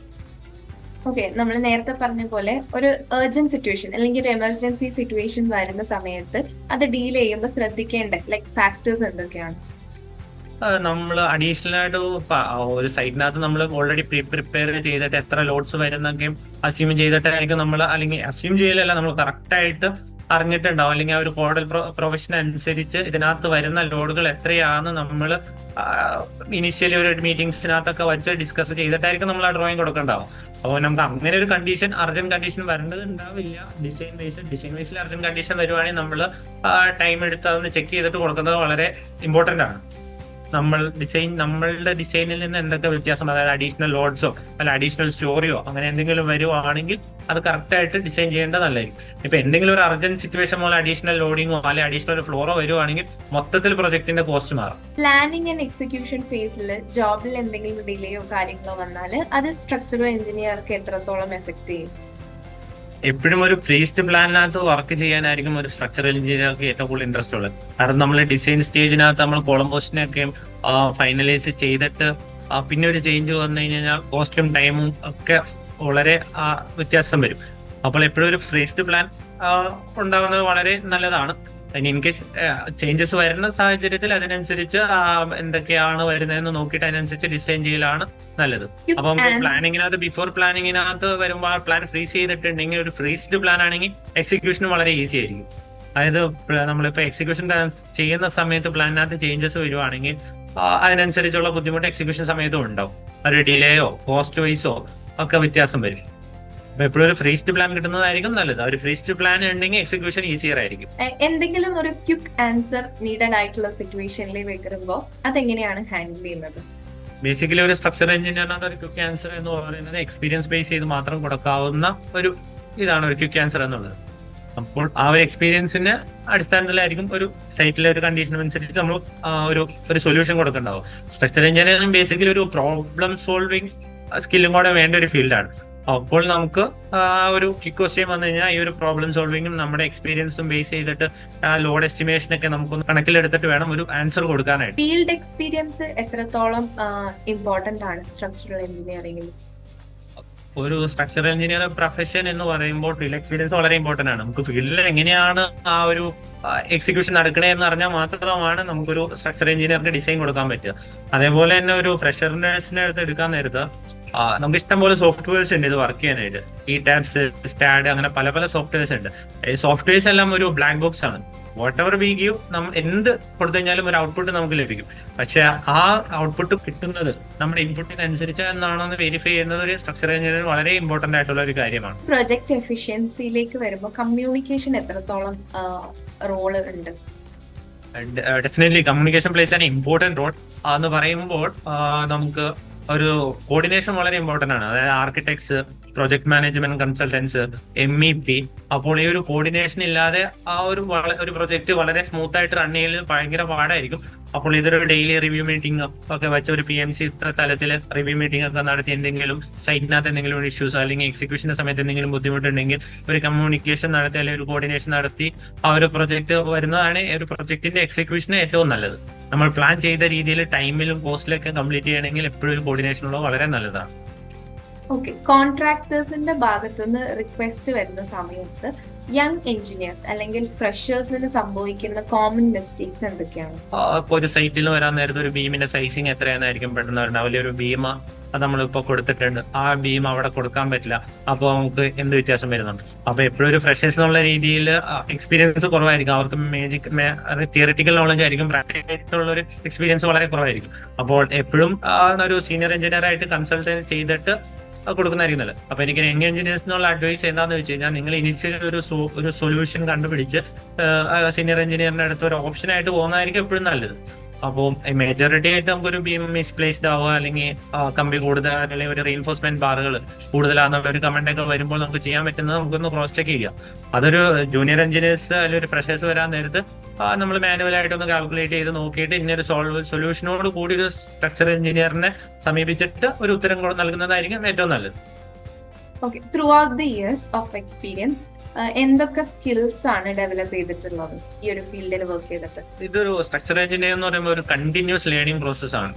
ഓക്കെ, നമ്മൾ നേരത്തെ പറഞ്ഞ പോലെ ഒരു അർജന്റ് സിറ്റുവേഷൻ അല്ലെങ്കിൽ ഒരു എമർജൻസി സിറ്റുവേഷൻ വരുന്ന സമയത്ത് അത് ഡീൽ ചെയ്യുമ്പോൾ ശ്രദ്ധിക്കേണ്ട ഫാക്ടേഴ്സ് എന്തൊക്കെയാണ്? നമ്മൾ അഡീഷണൽ ആയിട്ട് ഒരു സൈറ്റിനകത്ത് നമ്മൾ ഓൾറെഡി പ്രിപ്പയർ ചെയ്തിട്ട് എത്ര ലോഡ്സ് വരുന്നൊക്കെയും അസ്യൂം ചെയ്തിട്ടായിരിക്കും നമ്മൾ, അല്ലെങ്കിൽ അസ്യൂം ചെയ്യലല്ല, നമ്മൾ കറക്റ്റ് ആയിട്ട് അറിഞ്ഞിട്ടുണ്ടാവും. അല്ലെങ്കിൽ ആ ഒരു കോഡൽ പ്രൊഫഷൻ അനുസരിച്ച് ഇതിനകത്ത് വരുന്ന ലോഡുകൾ എത്രയാണെന്ന് നമ്മൾ ഇനിഷ്യലി ഒരു മീറ്റിംഗ്സിനകത്തൊക്കെ വെച്ച് ഡിസ്കസ് ചെയ്തിട്ടായിരിക്കും നമ്മൾ ആ ഡ്രോയിങ് കൊടുക്കണ്ടാവും. അപ്പോൾ നമുക്ക് അങ്ങനെ ഒരു കണ്ടീഷൻ അർജന്റ് കണ്ടീഷൻ വരേണ്ടത് ഉണ്ടാവില്ല. ഡിസൈൻ വൈസിൽ അർജന്റ് കണ്ടീഷൻ വരുവാണെങ്കിൽ നമ്മൾ ടൈം എടുത്ത് അതൊന്ന് ചെക്ക് ചെയ്തിട്ട് കൊടുക്കുന്നത് വളരെ ഇമ്പോർട്ടന്റ് ആണ്. നമ്മളുടെ ഡിസൈനിൽ നിന്ന് എന്തൊക്കെ വ്യത്യാസം, അതായത് അഡീഷണൽ ലോഡ്സോ അല്ല അഡീഷണൽ സ്റ്റോറിയോ അങ്ങനെ എന്തെങ്കിലും വരുവാണെങ്കിൽ അത് കറക്റ്റ് ആയിട്ട് ഡിസൈൻ ചെയ്യേണ്ടത് നല്ലതായിരിക്കും. ഇപ്പൊ എന്തെങ്കിലും ഒരു അർജന്റ് സിറ്റുവേഷൻ പോലെ അഡീഷണൽ ലോഡിങ്ങോ അല്ലെങ്കിൽ അഡീഷണൽ ഫ്ലോറോ വരുവാണെങ്കിൽ മൊത്തത്തിൽ പ്രൊജക്ടിന്റെ കോസ്റ്റ് മാറും. പ്ലാനിങ് ആൻഡ് എക്സിക്യൂഷൻ ഫേസിൽ ജോബിൽ എന്തെങ്കിലും ഡിലേയോ കാര്യങ്ങളോ വന്നാൽ അത് സ്ട്രക്ചറൽ എഞ്ചിനീയർക്ക് എത്രത്തോളം എഫക്ട് ചെയ്യും? എപ്പോഴും ഒരു ഫ്രീസ്റ്റ് പ്ലാനിനകത്ത് വർക്ക് ചെയ്യാനായിരിക്കും ഒരു സ്ട്രക്ചറൽ എഞ്ചിനീയർക്ക് ഏറ്റവും കൂടുതൽ ഇൻട്രസ്റ്റ് ഉള്ളത്. കാരണം നമ്മൾ ഡിസൈൻ സ്റ്റേജിനകത്ത് നമ്മൾ കോളംപോസ്റ്റിനൊക്കെ ഫൈനലൈസ് ചെയ്തിട്ട് പിന്നെ ഒരു ചേഞ്ച് വന്നു കഴിഞ്ഞാൽ കോസ്റ്റും ടൈമും ഒക്കെ വളരെ വ്യത്യാസം വരും. അപ്പോൾ എപ്പോഴും ഒരു ഫ്രീസ്റ്റ് പ്ലാൻ ഉണ്ടാവുന്നത് വളരെ നല്ലതാണ്. ഇൻ കേസ് ചേഞ്ചസ് വരുന്ന സാഹചര്യത്തിൽ അതിനനുസരിച്ച് എന്തൊക്കെയാണ് വരുന്നതെന്ന് നോക്കിയിട്ട് അതിനനുസരിച്ച് ഡിസൈൻ ചെയ്യലാണ് നല്ലത്. Quick അപ്പൊ നമുക്ക് ans- പ്ലാനിങ്ങിനകത്ത് ബിഫോർ പ്ലാനിങ്ങിനകത്ത് വരുമ്പോൾ ആ പ്ലാൻ ഫ്രീസ് ചെയ്തിട്ടുണ്ടെങ്കിൽ ഒരു ഫ്രീസ്ഡ് പ്ലാൻ ആണെങ്കിൽ എക്സിക്യൂഷന് വളരെ ഈസി ആയിരിക്കും. അതായത് നമ്മളിപ്പോ എക്സിക്യൂഷൻ ചെയ്യുന്ന സമയത്ത് പ്ലാനിനകത്ത് ചേഞ്ചസ് വരുവാണെങ്കിൽ അതിനനുസരിച്ചുള്ള ബുദ്ധിമുട്ട് എക്സിക്യൂഷൻ സമയത്തും ഉണ്ടാവും. ഒരു ഡിലേയോ കോസ്റ്റ് വൈസോ ഒക്കെ വ്യത്യാസം വരും. അപ്പൊ എപ്പോഴും ഒരു ഫ്രീസ്ഡ് പ്ലാൻ കിട്ടുന്നതായിരിക്കും നല്ലത്. ഒരു ഫ്രീസ്ഡ് പ്ലാൻ ഉണ്ടെങ്കിൽ എക്സിക്യൂഷൻ ഈസിയർ ആയിരിക്കും. എന്തെങ്കിലും ഒരു ക്വിക്ക് ആൻസർ നീഡഡ് ആയിട്ടുള്ള സിറ്റുവേഷനിൽ വരുമ്പോൾ അതെങ്ങനെയാണ് ഹാൻഡിൽ ചെയ്യുന്നത്? ബേസിക്കലി ഒരു സ്ട്രക്ചർ എഞ്ചിനീയറിനകത്ത് ഒരു ക്വിക്ക് ആൻസർ എന്ന് പറയുന്നത് എക്സ്പീരിയൻസ് ബേസ് ചെയ്ത് മാത്രം കൊടുക്കാവുന്ന ഒരു ഇതാണ് ഒരു ക്വിക്ക് ആൻസർ എന്നുള്ളത്. അപ്പോൾ ആ ഒരു എക്സ്പീരിയൻസിന്റെ അടിസ്ഥാനത്തിലായിരിക്കും ഒരു സൈറ്റിലെ ഒരു കണ്ടീഷൻ അനുസരിച്ച് നമ്മൾ ഒരു സൊല്യൂഷൻ കൊടുക്കേണ്ടാവും. സ്ട്രക്ചർ എഞ്ചിനീയറിംഗ് ബേസിക്കലി ഒരു പ്രോബ്ലം സോൾവിങ് സ്കില്ലും കൂടെ വേണ്ട ഒരു ഫീൽഡാണ്. അപ്പോൾ നമുക്ക് ആ ഒരു ക്വിക്ക് ക്വസ്റ്റ്യൻ വന്നു കഴിഞ്ഞാൽ ഈ ഒരു പ്രോബ്ലം സോൾവിങ്ങും നമ്മുടെ എക്സ്പീരിയൻസും ബേസ് ചെയ്തിട്ട് ആ ലോഡ് എസ്റ്റിമേഷൻ ഒക്കെ നമുക്കൊന്ന് കണക്കിലെടുത്തിട്ട് വേണം ഒരു ആൻസർ കൊടുക്കാനായിട്ട്. ഫീൽഡ് എക്സ്പീരിയൻസ് എത്രത്തോളം ഇമ്പോർട്ടന്റ് ആണ് സ്ട്രക്ചറൽ എഞ്ചിനീയറിംഗിൽ? ഒരു സ്ട്രക്ചറൽ എഞ്ചിനീയർ പ്രൊഫഷൻ എന്ന് പറയുമ്പോൾ ഫീൽഡ് എക്സ്പീരിയൻസ് വളരെ ഇമ്പോർട്ടന്റ് ആണ്. നമുക്ക് ഫീൽഡിൽ എങ്ങനെയാണ് ആ ഒരു എക്സിക്യൂഷൻ നടക്കണേ എന്ന് അറിഞ്ഞാൽ മാത്രമാണ് നമുക്കൊരു സ്ട്രക്ചർ എഞ്ചിനീയർക്ക് ഡിസൈൻ കൊടുക്കാൻ പറ്റുക. അതേപോലെ തന്നെ ഒരു ഫ്രഷറിന്റെ അടുത്ത് എടുക്കാൻ നേരത്ത് നമുക്ക് ഇഷ്ടംപോലെ സോഫ്റ്റ്വെയർസ് ഉണ്ട് ഇത് വർക്ക് ചെയ്യാനായിട്ട്. ഈ ടാബ്സ്, സ്റ്റാഡ്, അങ്ങനെ പല പല സോഫ്റ്റ്വെയർസ് ഉണ്ട്. ഈ സോഫ്റ്റ്വെയർസ് എല്ലാം ഒരു ബ്ലാക്ക് ബോക്സ് ആണ്. വാട്ട് എവർ വി ഗീവ്, നമ്മൾ എന്ത് കൊടുത്തു കഴിഞ്ഞാലും ഒരു ഔട്ട്പുട്ട് നമുക്ക് ലഭിക്കും. പക്ഷെ ആ ഔട്ട്പുട്ട് കിട്ടുന്നത് നമ്മുടെ ഇൻപുട്ടിനനുസരിച്ച് എന്നാണെന്ന് വെരിഫൈ ചെയ്യുന്നത് ഒരു സ്ട്രക്ചർ എഞ്ചിനീയർ വളരെ ഇമ്പോർട്ടന്റ് ആയിട്ടുള്ള ഒരു കാര്യമാണ്. പ്രൊജക്ട് എഫിഷ്യൻസിയിലേക്ക് വരുമ്പോൾ കമ്മ്യൂണിക്കേഷൻ എത്രത്തോളം റോള് ഉണ്ട്? Definitely communication plays an important role എന്ന് പറയുമ്പോൾ നമുക്ക് ഒരു കോർഡിനേഷൻ വളരെ ഇമ്പോർട്ടന്റ് ആണ്. അതായത് architects, project management consultants, MEP. അപ്പോൾ ഈ ഒരു കോർഡിനേഷൻ ഇല്ലാതെ ആ ഒരു പ്രൊജക്ട് വളരെ സ്മൂത്ത് ആയിട്ട് റൺ ചെയ്യൽ ഭയങ്കര പാടായിരിക്കും. അപ്പോൾ ഇതൊരു ഡെയിലി റിവ്യൂ മീറ്റിംഗ് ഒക്കെ വെച്ച ഒരു PMC തലത്തിൽ റിവ്യൂ മീറ്റിംഗ് ഒക്കെ നടത്തി എന്തെങ്കിലും സൈറ്റിനകത്ത് എന്തെങ്കിലും ഇഷ്യൂസ് അല്ലെങ്കിൽ എക്സിക്യൂഷന്റെ സമയത്ത് എന്തെങ്കിലും ബുദ്ധിമുട്ടുണ്ടെങ്കിൽ ഒരു കമ്മ്യൂണിക്കേഷൻ നടത്തി അല്ലെങ്കിൽ ഒരു കോർഡിനേഷൻ നടത്തി ആ ഒരു പ്രൊജക്ട് വരുന്നതാണ് ഒരു പ്രൊജക്ടിന്റെ എക്സിക്യൂഷന് ഏറ്റവും നല്ലത്. നമ്മൾ പ്ലാൻ ചെയ്ത രീതിയിൽ ടൈമിലും കോസ്റ്റിലൊക്കെ കംപ്ലീറ്റ് ചെയ്യണമെങ്കിൽ എപ്പോഴും ഒരു കോർഡിനേഷൻ ഉള്ളത് വളരെ നല്ലതാണ്. ഓക്കെ, കോൺട്രാക്ടേഴ്സിന്റെ ഭാഗത്തു നിന്ന് റിക്വസ്റ്റ് വരുന്ന സമയത്ത് യങ് എഞ്ചിനീയേഴ്സ് അല്ലെങ്കിൽ ഫ്രഷേഴ്സിന് സംഭവിക്കുന്ന കോമൺ മിസ്റ്റേക്സ് എന്തൊക്കെയാണ്? ഇപ്പൊ ഒരു സൈറ്റിൽ വരാൻ നേരത്തെ ഒരു ബീമിന്റെ സൈസിങ് എത്രയാണെന്നായിരിക്കും പെട്ടെന്ന് വരുന്നത്. വലിയൊരു ബീം അത് നമ്മളിപ്പോ കൊടുത്തിട്ടുണ്ട്, ആ ബീം അവിടെ കൊടുക്കാൻ പറ്റില്ല. അപ്പൊ നമുക്ക് എന്ത് വ്യത്യാസം വരുന്നുണ്ട്? അപ്പൊ എപ്പോഴും ഒരു ഫ്രഷേഴ്സ് എന്നുള്ള രീതിയിൽ എക്സ്പീരിയൻസ് കുറവായിരിക്കും. അവർക്ക് തിയറിറ്റിക്കൽ നോളജ് ആയിരിക്കും, പ്രാക്ടിക്കൽ ഉള്ള ഒരു എക്സ്പീരിയൻസ് വളരെ കുറവായിരിക്കും. അപ്പോൾ എപ്പോഴും ഒരു സീനിയർ എഞ്ചിനീയർ ആയിട്ട് കൺസൾട്ട് ചെയ്തിട്ട് കൊടുക്കുന്നതായിരിക്കും നല്ലത്. അപ്പൊ എനിക്ക് യങ് എഞ്ചിനീയേഴ്സിനുള്ള അഡ്വൈസ് എന്താന്ന് വെച്ച് കഴിഞ്ഞാൽ, നിങ്ങൾ ഇനിഷ്യൽ ഒരു സൊല്യൂഷൻ കണ്ടുപിടിച്ച് സീനിയർ എഞ്ചിനീയറിന്റെ അടുത്ത് ഒരു ഓപ്ഷൻ ആയിട്ട് പോകുന്നതായിരിക്കും എപ്പോഴും നല്ലത്. അപ്പോൾ മെജോറിറ്റി ആയിട്ട് നമുക്കൊരു ബീം മിസ്പ്ലേസ്ഡ് ആവുക അല്ലെങ്കിൽ കമ്പി കൂടുതൽ അല്ലെങ്കിൽ ഒരു റീഇൻഫോഴ്സ്മെന്റ് ബാറുകൾ കൂടുതലാണെന്നുള്ള ഒരു കമന്റ് ഒക്കെ വരുമ്പോൾ നമുക്ക് ചെയ്യാൻ പറ്റുന്നത് നമുക്കൊന്ന് ക്രോസ് ചെക്ക് ചെയ്യാം. അതൊരു ജൂനിയർ എഞ്ചിനീയേഴ്സ് അല്ലെങ്കിൽ ഒരു ഫ്രഷേഴ്സ് വരാൻ നേരത്ത് നമ്മൾ മാനുവലായിട്ടൊന്ന് കാൽക്കുലേറ്റ് ചെയ്ത് നോക്കിയിട്ട് ഇന്നൊരു സൊല്യൂഷനോട് കൂടി ഒരു സ്ട്രക്ചർ എഞ്ചിനീയറിനെ സമീപിച്ചിട്ട് ഒരു ഉത്തരം നൽകുന്നതായിരിക്കും ഏറ്റവും നല്ലത്. Okay, through out the years of experience എന്തൊക്കെ സ്കിൽസ് ആണ് ഡെവലപ്പ് ചെയ്തിട്ടുള്ളത് ഈ ഒരു ഫീൽഡിൽ വർക്ക് ചെയ്തിട്ട്? ഇതൊരു സ്ട്രക്ചർ എഞ്ചിനീയർ എന്ന് പറയുമ്പോൾ ഒരു കണ്ടിന്യൂസ് ലേണിംഗ് പ്രോസസ് ആണ്.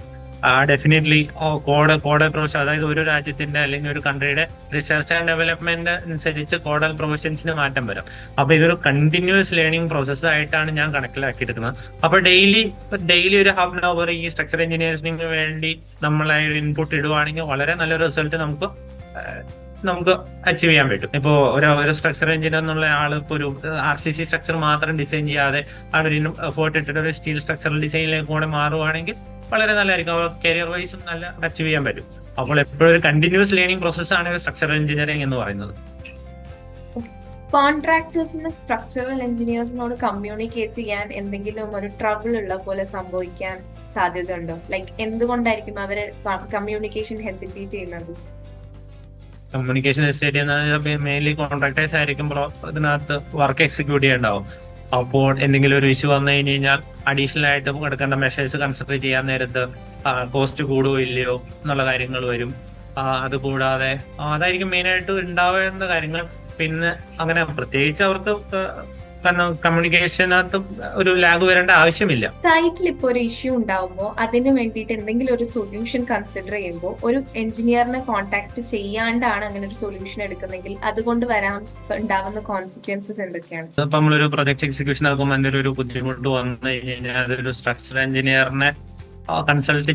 ഡെഫിനറ്റ്ലി കോഡ് പ്രൊഫഷൻ, അതായത് ഒരു രാജ്യത്തിന്റെ അല്ലെങ്കിൽ ഒരു കൺട്രിയുടെ റിസർച്ച് ആൻഡ് ഡെവലപ്മെന്റ് അനുസരിച്ച് കോഡൽ പ്രൊഫഷൻസിന് മാറ്റം വരും. അപ്പൊ ഇതൊരു കണ്ടിന്യൂസ് ലേണിംഗ് പ്രോസസ് ആയിട്ടാണ് ഞാൻ കണക്കിലാക്കിയെടുക്കുന്നത്. അപ്പൊ ഡെയിലി ഒരു ഹാഫ് ആൻ അവർ ഈ സ്ട്രക്ചർ എഞ്ചിനീയറിംഗിന് വേണ്ടി നമ്മൾ ഇൻപുട്ട് ഇടുവാണെങ്കിൽ വളരെ നല്ല റിസൾട്ട് നമുക്ക് അച്ചീവ് ചെയ്യാൻ പറ്റും. ഇപ്പോ ഒരു സ്ട്രക്ചർ എഞ്ചിനീയർ എന്നുള്ള ആള് ഇപ്പൊ ഒരു RCC സ്ട്രക്ചർ മാത്രം ഡിസൈൻ ചെയ്യാതെ അവർ എഫേർട്ട് ഇട്ടിട്ട് ഒരു സ്റ്റീൽ സ്ട്രക്ചറൽ ഡിസൈനിലേക്ക് കൂടെ മാറുവാണെങ്കിൽ വളരെ നല്ലതായിരിക്കും. അവർ കരിയർ വൈസും നല്ല അച്ചീവ് ചെയ്യാൻ പറ്റും. അപ്പോൾ എപ്പോഴും ഒരു കണ്ടിന്യൂസ് ലേണിംഗ് പ്രോസസ് ആണ് സ്ട്രക്ചറൽ എഞ്ചിനീയറിംഗ് എന്ന് പറയുന്നത്. കോൺട്രാക്ടേഴ്സിന് സ്ട്രക്ചറൽ എഞ്ചിനീയേഴ്സിനോട് കമ്മ്യൂണിക്കേറ്റ് ചെയ്യാൻ എന്തെങ്കിലും ഒരു ട്രബിൾ ഉള്ള പോലെ സംഭവിക്കാൻ സാധ്യത ഉണ്ടോ? ലൈക്ക് എന്തുകൊണ്ടായിരിക്കും അവര് കമ്മ്യൂണിക്കേഷൻ ഹെസിറ്റേറ്റ് ചെയ്യുന്നത്? കമ്മ്യൂണിക്കേഷൻ എസ്റ്റേറ്റ് ചെയ്യുന്നത് മെയിൻലി കോൺട്രാക്ടേഴ്സ് ആയിരിക്കും ഇതിനകത്ത് വർക്ക് എക്സിക്യൂട്ട് ചെയ്യണ്ടാവും. അപ്പോൾ എന്തെങ്കിലും ഒരു ഇഷ്യൂ വന്നു കഴിഞ്ഞാൽ അഡീഷണൽ ആയിട്ട് എടുക്കേണ്ട മെഷേഴ്സ് കൺസിഡർ ചെയ്യാൻ നേരത്ത് കോസ്റ്റ് കൂടുകയോ ഇല്ലയോ എന്നുള്ള കാര്യങ്ങൾ വരും. അത് കൂടാതെ അതായിരിക്കും മെയിൻ ആയിട്ട് ഉണ്ടാവേണ്ട കാര്യങ്ങൾ. പിന്നെ അങ്ങനെ പ്രത്യേകിച്ച് അവർക്ക് കമ്മ്യൂണിക്കേഷനകത്ത് ഒരു ലാഗ് വരേണ്ട ആവശ്യമില്ല. സൈറ്റിൽ ഇപ്പോൾ ഒരു ഇഷ്യൂ ഉണ്ടാവുമ്പോൾ അതിന് വേണ്ടിയിട്ട് എന്തെങ്കിലും ഒരു സൊല്യൂഷൻ കൺസിഡർ ചെയ്യുമ്പോൾ ഒരു എഞ്ചിനീയറിനെ കോൺടാക്ട് ചെയ്യാണ്ടാണ് അങ്ങനെ ഒരു സൊല്യൂഷൻ എടുക്കുന്നെങ്കിൽ അതുകൊണ്ട് ഉണ്ടാവുന്ന കോൺസിക്വൻസസ് എന്തൊക്കെയാണ്? ഇപ്പൊ നമ്മളൊരു പ്രൊജക്ട് എക്സിക്യൂഷൻ നടക്കുമ്പോൾ അതിന്റെ ഒരു ബുദ്ധിമുട്ട് വന്നു കഴിഞ്ഞാൽ അതൊരു സ്ട്രക്ചർ എഞ്ചിനീയറിനെ കൺസൾട്ട്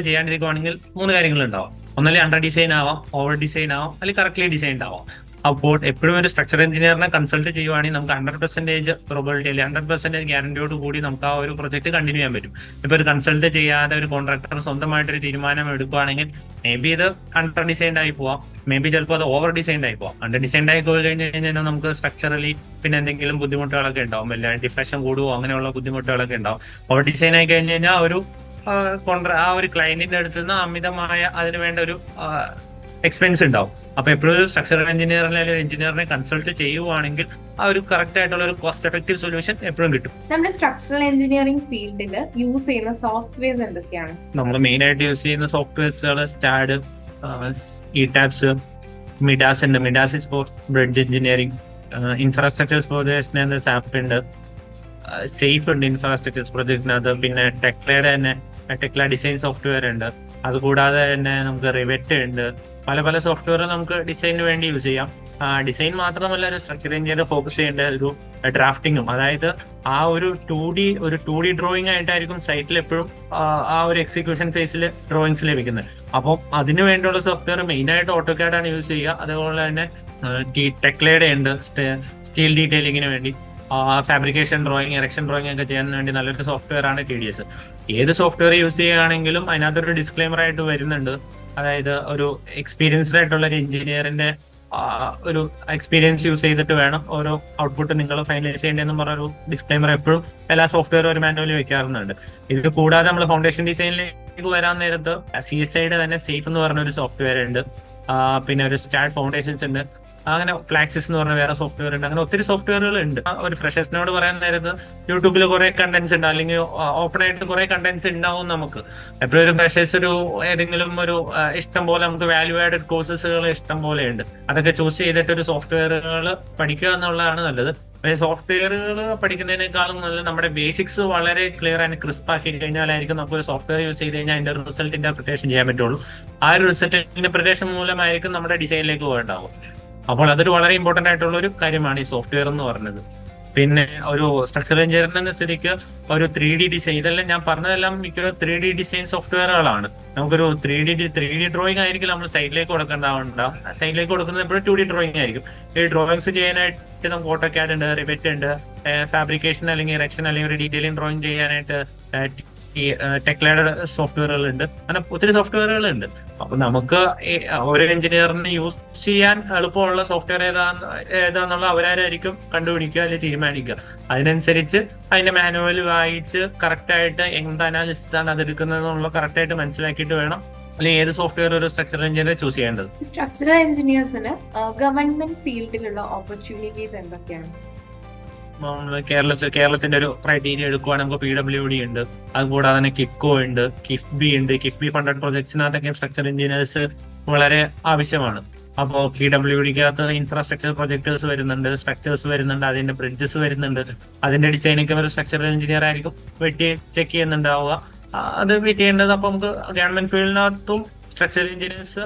ചെയ്യാണ്ടിരിക്കുവാണെങ്കിൽ 3 കാര്യങ്ങൾ ഉണ്ടാവും. ഒന്നല്ലേ അണ്ടർ ഡിസൈൻ ആവാം, ഓവർ ഡിസൈൻ ആവാം, അല്ലെങ്കിൽ കറക്റ്റ്ലി ഡിസൈൻഡ് ആവാം. അപ്പോൾ എപ്പോഴും ഒരു സ്ട്രക്ചർ എഞ്ചിനീയറിനെ കൺസൾട്ട് ചെയ്യുവാണെങ്കിൽ നമുക്ക് 100% പ്രോബിലിറ്റി അല്ലെങ്കിൽ 100% ഗ്യാരണ്ടിയോട് കൂടി നമുക്ക് ആ ഒരു പ്രൊജക്ട് കണ്ടിന്യൂ ചെയ്യാൻ പറ്റും. ഇപ്പൊ ഒരു കൺസൾട്ട് ചെയ്യാതെ ഒരു കോൺട്രാക്ടർ സ്വന്തമായിട്ടൊരു തീരുമാനം എടുക്കുവാണെങ്കിൽ മേ ബി ഇത് അണ്ടർ ഡിസൈൻഡ് ആയി പോവാം, മേ ബി ചിലപ്പോൾ അത് ഓവർ ഡിസൈൻഡ് ആയി പോവാം. അണ്ടർ ഡിസൈൻഡ് ആയി പോയി കഴിഞ്ഞ് കഴിഞ്ഞാൽ നമുക്ക് സ്ട്രക്ചറലി പിന്നെ എന്തെങ്കിലും ബുദ്ധിമുട്ടുകളൊക്കെ ഉണ്ടാവും, വല്ല ഡിഫ്ലക്ഷൻ കൂടുവോ അങ്ങനെയുള്ള ബുദ്ധിമുട്ടുകളൊക്കെ ഉണ്ടാവും. ഓവർ ഡിസൈൻ ആയി കഴിഞ്ഞ് കഴിഞ്ഞാൽ ആ ഒരു ക്ലയന്റിന്റെ അടുത്ത് നിന്ന് അമിതമായ അതിന് വേണ്ട ഒരു എക്സ്പെൻസ് ഉണ്ടാവും. അപ്പൊ എപ്പോഴും ഒരു സ്ട്രക്ചറൽ എഞ്ചിനീയറിനെ അല്ലെങ്കിൽ എഞ്ചിനീയറിനെ കൺസൾട്ട് ചെയ്യുവാണെങ്കിൽ ആ ഒരു കറക്റ്റ് ആയിട്ടുള്ള ഒരു കോസ്റ്റ് എഫക്റ്റീവ് സൊല്യൂഷൻ എപ്പോഴും കിട്ടും. നമ്മുടെ സ്ട്രക്ചറൽ എഞ്ചിനീയറിംഗ് ഫീൽഡിൽ യൂസ് ചെയ്യുന്ന സോഫ്റ്റ്വെയർസ് എന്തൊക്കെയാണ്? നമ്മൾ മെയിൻ ആയിട്ട് യൂസ് ചെയ്യുന്ന സോഫ്റ്റ്വെയർസുകൾ സ്റ്റാഡ്, ഇടാപ്സ്, മിഡാസ് ഉണ്ട്. MIDAS is for bridge engineering. Infrastructure പ്രോജക്ട്സിന് സാപ്പ് ഉണ്ട്, സേഫ് ഉണ്ട് ഇൻഫ്രാസ്ട്രക്ചർ പ്രോജക്റ്റിനകത്ത്. പിന്നെ ടെക്ല ഡിസൈൻ സോഫ്റ്റ്വെയർ ഉണ്ട്. അതുകൂടാതെ തന്നെ നമുക്ക് റിവെറ്റ് ഉണ്ട്. പല സോഫ്റ്റ്വെയർ നമുക്ക് ഡിസൈനിന് വേണ്ടി യൂസ് ചെയ്യാം. ഡിസൈൻ മാത്രമല്ല ഒരു സ്ട്രക്ചർ എഞ്ചിനീയർ ഫോക്കസ് ചെയ്യേണ്ട ഒരു ഡ്രാഫ്റ്റിങ്ങും, അതായത് ആ ഒരു 2D ഡ്രോയിങ് ആയിട്ടായിരിക്കും സൈറ്റിൽ എപ്പോഴും ആ ഒരു എക്സിക്യൂഷൻ ഫേസിൽ ഡ്രോയിങ്സ് ലഭിക്കുന്നത്. അപ്പം അതിന് വേണ്ടിയുള്ള സോഫ്റ്റ്വെയർ മെയിൻ ആയിട്ട് ഓട്ടോകാഡ് ആണ് യൂസ് ചെയ്യുക. അതുപോലെ തന്നെ ടെക്ലയുടെ ഉണ്ട് സ്റ്റീൽ ഡീറ്റെയിലിങ്ങിന് വേണ്ടി. ഫാബ്രിക്കേഷൻ ഡ്രോയിങ്, എറക്ഷൻ ഡ്രോയിങ് ഒക്കെ ചെയ്യാൻ വേണ്ടി നല്ലൊരു സോഫ്റ്റ്വെയർ ആണ് TDS. ഏത് സോഫ്റ്റ്വെയർ യൂസ് ചെയ്യുകയാണെങ്കിലും അതിനകത്തൊരു ഡിസ്ക്ലെയിമർ ആയിട്ട് വരുന്നുണ്ട്, അതായത് ഒരു എക്സ്പീരിയൻസ്ഡ് ആയിട്ടുള്ള ഒരു എഞ്ചിനീയറിന്റെ ഒരു എക്സ്പീരിയൻസ് യൂസ് ചെയ്തിട്ട് വേണം ഓരോ ഔട്ട്പുട്ട് നിങ്ങൾ ഫൈനലൈസ് ചെയ്യേണ്ടതെന്ന് പറഞ്ഞൊരു ഡിസ്ക്ലെയിമർ എപ്പോഴും എല്ലാ സോഫ്റ്റ്വെയർ ഒരു മാനുവലി വെക്കാറുണ്ട്. ഇത് കൂടാതെ നമ്മൾ ഫൗണ്ടേഷൻ ഡിസൈനിലേക്ക് വരാൻ നേരത്ത് CSIയുടെ തന്നെ സേഫ് എന്ന് പറഞ്ഞ ഒരു സോഫ്റ്റ്വെയർ ഉണ്ട്. പിന്നെ ഒരു സ്റ്റാർട്ട് ഫൗണ്ടേഷൻസ് ഉണ്ട്. അങ്ങനെ ഫ്ലാക്സിസ് എന്ന് പറഞ്ഞ വേറെ സോഫ്റ്റ്വെയർ ഉണ്ട്. അങ്ങനെ ഒത്തിരി സോഫ്റ്റ്വെയറുകൾ ഉണ്ട്. ഒരു ഫ്രഷേഴ്സിനോട് പറയാൻ നേരത്ത് യൂട്യൂബിൽ കുറെ കണ്ടന്റ്സ് ഉണ്ട്, അല്ലെങ്കിൽ ഓപ്പൺ ആയിട്ട് കുറെ കണ്ടന്റ്സ് ഉണ്ടാവും. നമുക്ക് എപ്പോഴും ഒരു ഫ്രഷേഴ്സ് ഏതെങ്കിലും ഒരു ഇഷ്ടം പോലെ നമുക്ക് വാല്യൂ ആഡഡ് കോഴ്സസുകൾ ഇഷ്ടം പോലെ ഉണ്ട്. അതൊക്കെ ചൂസ് ചെയ്തിട്ട് ഒരു സോഫ്റ്റ്വെയറുകൾ പഠിക്കുക എന്നുള്ളതാണ് നല്ലത്. സോഫ്റ്റ്വെയറുകൾ പഠിക്കുന്നതിനേക്കാളും നല്ലത് നമ്മുടെ ബേസിക്സ് വളരെ ക്ലിയർ ആൻഡ് ക്രിസ്പ് ആക്കി കഴിഞ്ഞാലായിരിക്കും നമുക്ക് ഒരു സോഫ്റ്റ്വെയർ യൂസ് ചെയ്ത് കഴിഞ്ഞാൽ അതിന്റെ റിസൾട്ട് ഇന്റർപ്രിട്ടേഷൻ ചെയ്യാൻ പറ്റുള്ളൂ. ആ ഒരു റിസൾട്ട് ഇന്റർപ്രിട്ടേഷൻ മൂലമായിരിക്കും നമ്മുടെ ഡിസൈനിലേക്ക് പോകേണ്ടാവും. അപ്പോൾ അതൊരു വളരെ ഇമ്പോർട്ടന്റ് ആയിട്ടുള്ള ഒരു കാര്യമാണ് ഈ സോഫ്റ്റ്വെയർ എന്ന് പറയുന്നത്. പിന്നെ ഒരു സ്ട്രക്ചർ എഞ്ചിനീയർ എന്ന സ്ഥിതിക്ക് ഒരു 3D ഡിസൈൻ, ഇതെല്ലാം ഞാൻ പറഞ്ഞതെല്ലാം മിക്ക 3D ഡിസൈൻ സോഫ്റ്റ്വെയറുകളാണ്. നമുക്കൊരു 3D ഡ്രോയിങ് ആയിരിക്കും നമ്മൾ സൈഡിലേക്ക് കൊടുക്കേണ്ടതുണ്ടാവും. സൈഡിലേക്ക് കൊടുക്കുന്നത് എപ്പോഴും 2D ഡ്രോയിങ് ആയിരിക്കും. ഈ ഡ്രോയിങ്സ് ചെയ്യാനായിട്ട് നമുക്ക് ഓട്ടോകാഡ് ഉണ്ട്, റിവെറ്റ് ഉണ്ട്, ഫാബ്രിക്കേഷൻ അല്ലെങ്കിൽ ഇറക്ഷൻ അല്ലെങ്കിൽ ഒരു ഡീറ്റെയിലിംഗ് ഡ്രോയിങ് ചെയ്യാനായിട്ട് ഈ ടെക്ലയുടെ സോഫ്റ്റ്വെയറുകൾ ഉണ്ട്. അങ്ങനെ ഒത്തിരി സോഫ്റ്റ്വെയറുകൾ ഉണ്ട്. അപ്പൊ നമുക്ക് ഒരു എഞ്ചിനീയറിന് യൂസ് ചെയ്യാൻ എളുപ്പമുള്ള സോഫ്റ്റ്വെയർ ഏതാന്നുള്ള അവരായിരിക്കും കണ്ടുപിടിക്കുക അല്ലെങ്കിൽ തീരുമാനിക്കുക. അതിനനുസരിച്ച് അതിന്റെ മാനുവൽ വായിച്ച് കറക്റ്റ് ആയിട്ട് എന്ത് അനാലിസിസ് ആണ് അത് എടുക്കുന്നതെന്നുള്ള കറക്റ്റ് ആയിട്ട് മനസ്സിലാക്കിയിട്ട് വേണം അല്ലെങ്കിൽ ഏത് സോഫ്റ്റ്വെയർ ഒരു സ്ട്രക്ചറൽ എഞ്ചിനീയർ ചൂസ് ചെയ്യേണ്ടത്. സ്ട്രക്ചറൽ എഞ്ചിനീയേഴ്സിന് ഗവൺമെന്റ് ഫീൽഡിലുള്ള ഓപ്പർച്യൂണിറ്റീസ് എന്തൊക്കെയാണ്? കേരളത്തിന്റെ ഒരു ക്രൈറ്റീരിയ എടുക്കുവാണെങ്കിൽ നമുക്ക് PWD ഉണ്ട്, അതുകൂടാതെ തന്നെ കിഫ്കോ ഉണ്ട്, കിഫ്ബി ഉണ്ട്. കിഫ്ബി ഫണ്ടഡ് പ്രൊജക്ട്സിനകത്തൊക്കെ സ്ട്രക്ചർ എഞ്ചിനീയേഴ്സ് വളരെ ആവശ്യമാണ്. അപ്പോൾ PWDക്കകത്ത് ഇൻഫ്രാസ്ട്രക്ചർ പ്രൊജക്ടേഴ്സ് വരുന്നുണ്ട്, സ്ട്രക്ചേഴ്സ് വരുന്നുണ്ട്, അതിന്റെ ബ്രിഡ്ജസ് വരുന്നുണ്ട്. അതിന്റെ ഡിസൈനൊക്കെ ഒരു സ്ട്രക്ചറൽ എഞ്ചിനീയർ ആയിരിക്കും വെട്ടി ചെക്ക് ചെയ്യുന്നുണ്ടാവുക. അത് വെയിറ്റ് ചെയ്യേണ്ടത്. അപ്പൊ നമുക്ക് ഗവൺമെന്റ് ഫീൽഡിനകത്തും സ്ട്രക്ചറൽ എഞ്ചിനീയേഴ്സ്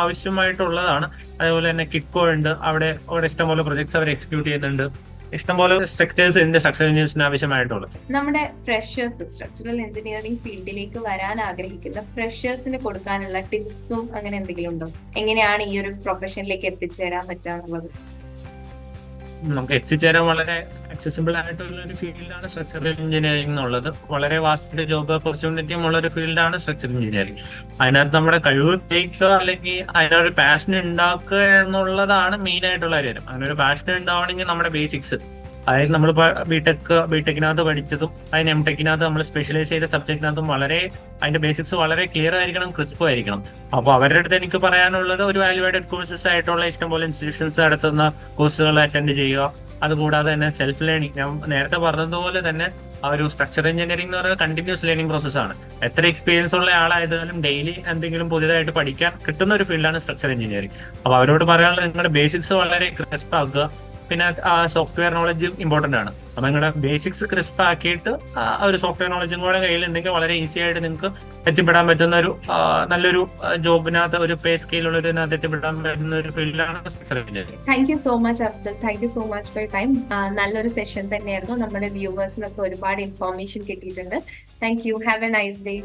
ആവശ്യമായിട്ടുള്ളതാണ്. അതേപോലെ തന്നെ കിഫ്കോ ഉണ്ട്, അവിടെ ഇഷ്ടംപോലെ പ്രൊജക്ട്സ് അവർ എക്സിക്യൂട്ട് ചെയ്യുന്നുണ്ട്. ഇഷ്ടംപോലെ സ്ട്രക്ചേഴ്സ് ഉണ്ട് സ്ട്രക്ചറൽ എഞ്ചിനീയേഴ്സിന് ആവശ്യമായിട്ടുള്ളത്. നമ്മുടെ ഫ്രഷേഴ്സ് സ്ട്രക്ചറൽ എഞ്ചിനീയറിംഗ് ഫീൽഡിലേക്ക് വരാൻ ആഗ്രഹിക്കുന്ന ഫ്രഷേഴ്സിന് കൊടുക്കാനുള്ള ടിപ്സും അങ്ങനെ എന്തെങ്കിലും ഉണ്ടോ? എങ്ങനെയാണ് ഈ ഒരു പ്രൊഫഷനിലേക്ക് എത്തിച്ചേരാൻ പറ്റാന്നുള്ളത്? നമുക്ക് എത്തിച്ചേരാൻ വളരെ അക്സസിബിൾ ആയിട്ടുള്ള ഒരു ഫീൽഡാണ് സ്ട്രക്ചറൽ എഞ്ചിനീയറിംഗ് എന്നുള്ളത്. വളരെ വാസ്റ്റ് ജോബ് ഓപ്പർച്യൂണിറ്റിയും ഉള്ള ഒരു ഫീൽഡാണ് സ്ട്രക്ചറൽ എഞ്ചിനീയറിംഗ്. അതിനകത്ത് നമ്മുടെ കഴിവ് ഉപയോഗിക്കുക അല്ലെങ്കിൽ അതിനൊരു പാഷൻ ഉണ്ടാക്കുക എന്നുള്ളതാണ് മെയിൻ ആയിട്ടുള്ള കാര്യം. അതിനൊരു പാഷൻ ഉണ്ടാവണമെങ്കിൽ നമ്മുടെ ബേസിക്സ്, അതായത് നമ്മൾ ബിടെക്കിനകത്ത് പഠിച്ചതും അതിന് MTechനകത്ത് നമ്മൾ സ്പെഷ്യലൈസ് ചെയ്ത സബ്ജക്റ്റിനകത്തും അതിന്റെ ബേസിക്സ് വളരെ ക്ലിയർ ആയിരിക്കണം, ക്രിസ്പ് ആയിരിക്കണം. അപ്പോൾ അവരുടെ അടുത്ത് എനിക്ക് പറയാനുള്ളത് ഒരു വാല്യൂ ആഡഡ് കോഴ്സസ് ആയിട്ടുള്ള ഇഷ്ടംപോലെ ഇൻസ്റ്റിറ്റ്യൂഷൻസ് നടത്തുന്ന കോഴ്സുകൾ അറ്റൻഡ് ചെയ്യുക. അതുകൂടാതെ തന്നെ സെൽഫ് ലേണിംഗ്, ഞാൻ നേരത്തെ പറഞ്ഞതുപോലെ തന്നെ ആ ഒരു സ്ട്രക്ചർ എഞ്ചിനീയറിംഗ് എന്ന് പറയുന്നത് കണ്ടിന്യൂസ് ലേണിംഗ് പ്രോസസ്സാണ്. എത്ര എക്സ്പീരിയൻസ് ഉള്ള ആളായതാലും ഡെയിലി എന്തെങ്കിലും പുതിയതായിട്ട് പഠിക്കാൻ കിട്ടുന്ന ഒരു ഫീൽഡാണ് സ്ട്രക്ചർ എഞ്ചിനീയറിംഗ്. അപ്പൊ അവരോട് പറയാനുള്ളത് നിങ്ങളുടെ ബേസിക്സ് വളരെ ക്രിസ്പ് ആക്കുക. പിന്നെ സോഫ്റ്റ്വെയർ നോളജ് ഇമ്പോർട്ടന്റ് ആണ്. അപ്പൊ നിങ്ങളുടെ ബേസിക്സ് ക്രിസ്പ് ആക്കിയിട്ട് ഒരു സോഫ്റ്റ്വെയർ നോളജും കൂടെ കയ്യിൽ ഉണ്ടെങ്കിൽ വളരെ ഈസി ആയിട്ട് നിങ്ങൾക്ക് എത്തിപ്പെടാൻ പറ്റുന്ന ഒരു നല്ലൊരു ജോബിനകത്ത്, ഒരു പേ സ്കെയിലുള്ള ഒരു എത്തിപ്പെടാൻ പറ്റുന്ന ഒരു ഫീൽഡിലാണ് structure engineering. Thank you so much Abdul, thank you so much for time. നല്ലൊരു സെഷൻ തന്നെയായിരുന്നു. നമ്മുടെ വ്യൂവേഴ്സിനൊക്കെ ഒരുപാട് ഇൻഫോർമേഷൻ കിട്ടിയിട്ടുണ്ട്. Thank you. Have a nice day.